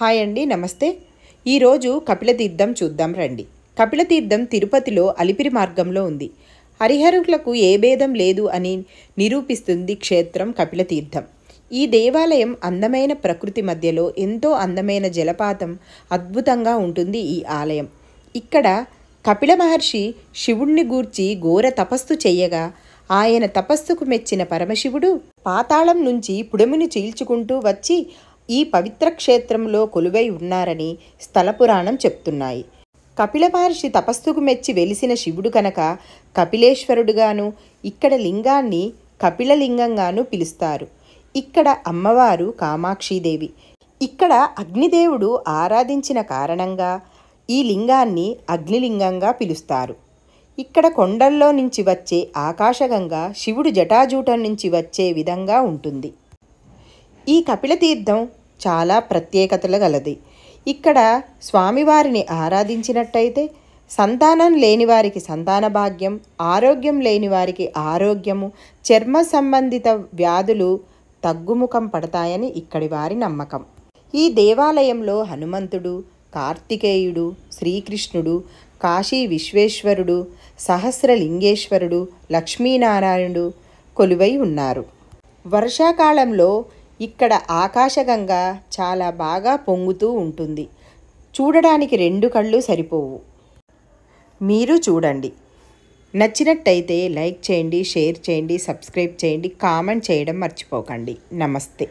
Hi అండి, నమస్తే. ఈరోజు కపిలతీర్థం చూద్దాం రండి. కపిలతీర్థం తిరుపతిలో అలిపిరి మార్గంలో ఉంది. హరిహరులకు ఏ భేదం లేదు అని నిరూపిస్తుంది క్షేత్రం కపిలతీర్థం. ఈ దేవాలయం అందమైన ప్రకృతి మధ్యలో ఎంతో అందమైన జలపాతం అద్భుతంగా ఉంటుంది. ఈ ఆలయం ఇక్కడ కపిల మహర్షి శివుణ్ణి గూర్చి ఘోర తపస్సు చెయ్యగా ఆయన తపస్సుకు మెచ్చిన పరమశివుడు పాతాళం నుంచి పుడమిని చీల్చుకుంటూ వచ్చి ఈ పవిత్ర క్షేత్రంలో కొలువై ఉన్నారని స్థల పురాణం చెప్తున్నాయి. కపిల మహర్షి తపస్సుకు మెచ్చి వెలిసిన శివుడు కనుక కపిలేశ్వరుడుగాను, ఇక్కడ లింగాన్ని కపిలలింగంగాను పిలుస్తారు. ఇక్కడ అమ్మవారు కామాక్షీదేవి. ఇక్కడ అగ్నిదేవుడు ఆరాధించిన కారణంగా ఈ లింగాన్ని అగ్నిలింగంగా పిలుస్తారు. ఇక్కడ కొండల్లో నుంచి వచ్చే ఆకాశగంగా శివుడు జటాజూటం నుంచి వచ్చే విధంగా ఉంటుంది. ఈ కపిలతీర్థం చాలా ప్రత్యేకతలు గలది. ఇక్కడ స్వామివారిని ఆరాధించినట్టయితే సంతానం లేని వారికి సంతాన భాగ్యం, ఆరోగ్యం లేని వారికి ఆరోగ్యము, చర్మ సంబంధిత వ్యాధులు తగ్గుముఖం పడతాయని ఇక్కడి వారి నమ్మకం. ఈ దేవాలయంలో హనుమంతుడు, కార్తికేయుడు, శ్రీకృష్ణుడు, కాశీ విశ్వేశ్వరుడు, సహస్రలింగేశ్వరుడు, లక్ష్మీనారాయణుడు కొలువై ఉన్నారు. వర్షాకాలంలో ఇక్కడ ఆకాశగంగా చాలా బాగా పొంగుతూ ఉంటుంది. చూడడానికి 2 కళ్ళు సరిపోవు. మీరు చూడండి. నచ్చినట్టయితే లైక్ చేయండి, షేర్ చేయండి, సబ్స్క్రైబ్ చేయండి, కామెంట్ చేయడం మర్చిపోకండి. నమస్తే.